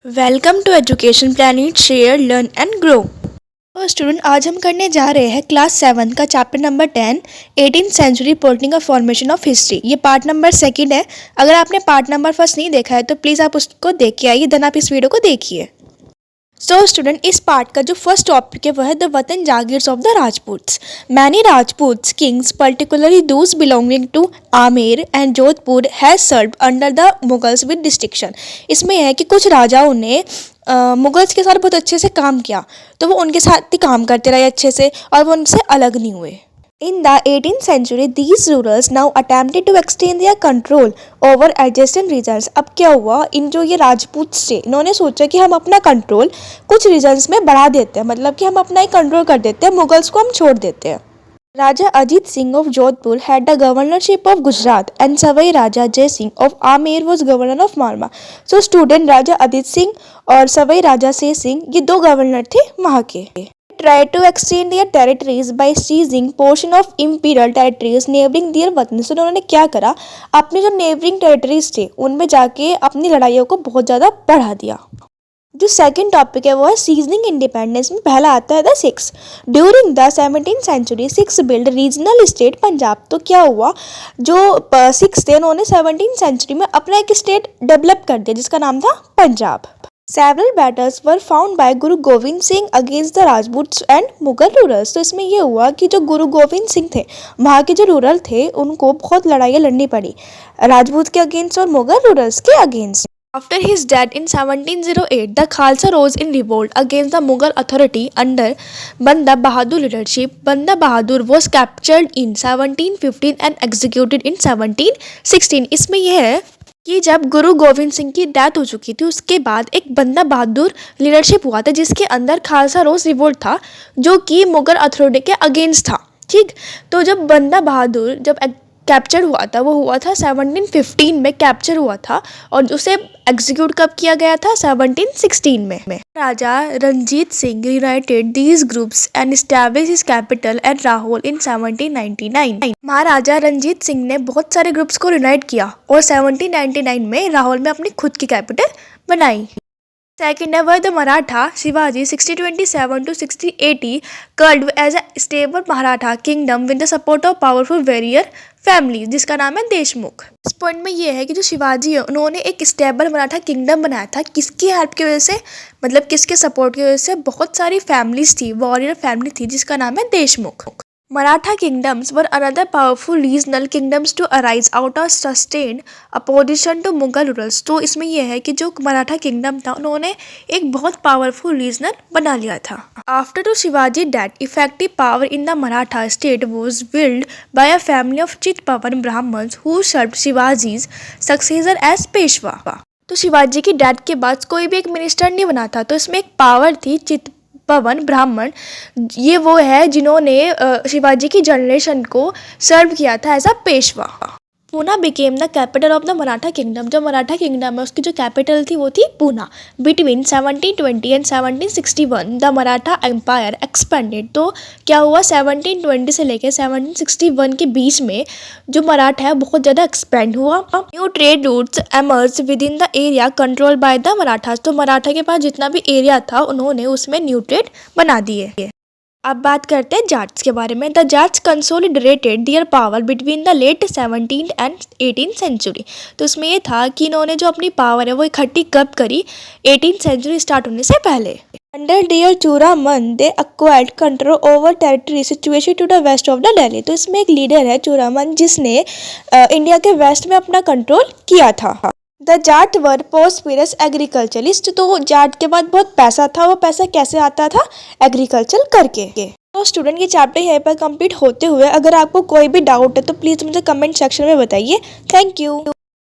Welcome to education planet share learn and grow. तो student, आज हम करने जा रहे हैं क्लास 7 का chapter number 10 18th century political formation of history. ये पार्ट नंबर 2 है। अगर आपने पार्ट नंबर 1 नहीं देखा है तो प्लीज़ आप उसको देख के आइए, देन आप इस वीडियो को देखिए। सो स्टूडेंट, इस पार्ट का जो फर्स्ट टॉपिक है वह है the watan jagirs of the Rajputs. Many Rajputs kings particularly those belonging to Amer and Jodhpur has served under the Mughals with distinction. इसमें यह है कि कुछ राजाओं ने मुगल्स के साथ बहुत अच्छे से काम किया, तो वो उनके साथ ही काम करते रहे अच्छे से और वो उनसे अलग नहीं हुए। In the 18th century, these rulers now attempted to extend their control over adjacent regions। अब क्या हुआ, इन जो ये राजपूत थे इन्होंने सोचा कि हम अपना कंट्रोल कुछ रीजन्स में बढ़ा देते हैं, मतलब कि हम अपना ही कंट्रोल कर देते हैं, मुगल्स को हम छोड़ देते हैं। Raja Ajit Singh of Jodhpur had the governorship of Gujarat and Sawai Raja Jai Singh of Amer was governor of Malwa. So student, Raja Ajit Singh और सवाई राजा जय सिंह ये दो गवर्नर थे वहाँ के। Try to extend their territories by seizing portion of imperial territories neighboring their वतन। तो उन्होंने क्या करा, अपने जो नेबरिंग टेरिटरीज थे उनमें जाके अपनी लड़ाइयों को बहुत ज़्यादा बढ़ा दिया। जो सेकंड टॉपिक है वो है सीजनिंग इंडिपेंडेंस। में पहला आता है the Sikhs. During the 17th century Sikhs build regional state Punjab. तो क्या हुआ, जो सिक्स थे उन्होंने 17th सेंचुरी में अपना एक स्टेट डेवलप कर दिया जिसका नाम था Punjab. Several battles were found by Guru Gobind Singh against the Rajputs and Mughal rulers. तो इसमें यह हुआ कि जो गुरु गोविंद सिंह थे वहाँ के जो रूलर थे उनको बहुत लड़ाइयाँ लड़नी पड़ी, राजपूत के अगेंस्ट और मुगल रूलर्स के against. After his death in 1708, the Khalsa rose in revolt against the Mughal authority under Banda Bahadur leadership. Banda Bahadur was captured in 1715 and executed in 1716। इसमें यह है कि जब गुरु गोविंद सिंह की डेथ हो चुकी थी उसके बाद एक बंदा बहादुर लीडरशिप हुआ था जिसके अंदर खालसा रोज रिवोल्ट था जो कि मुगल अथॉरिटी के अगेंस्ट था। ठीक, तो जब बंदा बहादुर जब कैप्चर हुआ था वो हुआ था 1715 में कैप्चर हुआ था और उसे एग्जीक्यूट कब किया गया था, 1716 में। Raja Ranjit Singh united these groups and establish his capital at Lahore in 1799। Maharaja Ranjit Singh ने बहुत सारे ग्रुप्स को यूनाइट किया और 1799 में राहोल में अपनी खुद की कैपिटल बनाई। सेकेंड है वह the Maratha Shivaji 1627 to 1680 carved as a stable Maratha kingdom with the support of powerful warrior family जिसका नाम है देशमुख। इस पॉइंट में ये है कि जो शिवाजी है उन्होंने एक स्टेबल मराठा किंगडम बनाया था, किसकी हेल्प की वजह से, मतलब किसके सपोर्ट की वजह से, बहुत सारी फैमिलीज थी, वॉरियर फैमिली थी जिसका नाम है Deshmukh. Maratha kingdoms were another powerful regional kingdoms to arise out of sustained opposition to Mughal rulers। तो इसमें यह है कि जो मराठा किंगडम था उन्होंने एक बहुत पावरफुल रीजनल बना लिया था। After to Shivaji death, effective power in the Maratha state was wielded by a family of Chitpavan Brahmins who served Shivaji's successor as Peshwa। तो शिवाजी की डेथ के बाद कोई भी एक मिनिस्टर नहीं बना था, तो इसमें एक पावर थी चित्पवन ब्राह्मण, ये वो है जिन्होंने शिवाजी की जनरेशन को सर्व किया था as a Peshwa. Poona became the capital of the Maratha kingdom. जो मराठा किंगडम है उसकी जो कैपिटल थी वो थी Poona. Between 1720 and 1761 the Maratha empire expanded. तो क्या हुआ, 1720 से लेकर 1761 के बीच में जो मराठा है बहुत ज़्यादा एक्सपेंड हुआ। New trade routes emerge with in the area control by the Marathas. तो मराठा के पास जितना भी एरिया था उन्होंने उसमें न्यू ट्रेड बना दिए। अब बात करते हैं जाट्स के बारे में। The Jats consolidated their power between the late 17th and 18th century. तो इसमें ये था कि इन्होंने जो अपनी पावर है वो इकट्ठी कब करी, 18th सेंचुरी स्टार्ट होने से पहले। Under their Churaman they acquired control over territory situation to the west of the Delhi. तो इसमें एक लीडर है चूरामन जिसने इंडिया के वेस्ट में अपना कंट्रोल किया था। The Jat were prosperous agriculturist. तो जाट के बाद बहुत पैसा था, वो पैसा कैसे आता था, एग्रीकल्चर करके। तो स्टूडेंट ये चैप्टर यहाँ पर कंप्लीट होते हुए अगर आपको कोई भी डाउट है तो प्लीज़ मुझे कमेंट सेक्शन में बताइए। Thank you.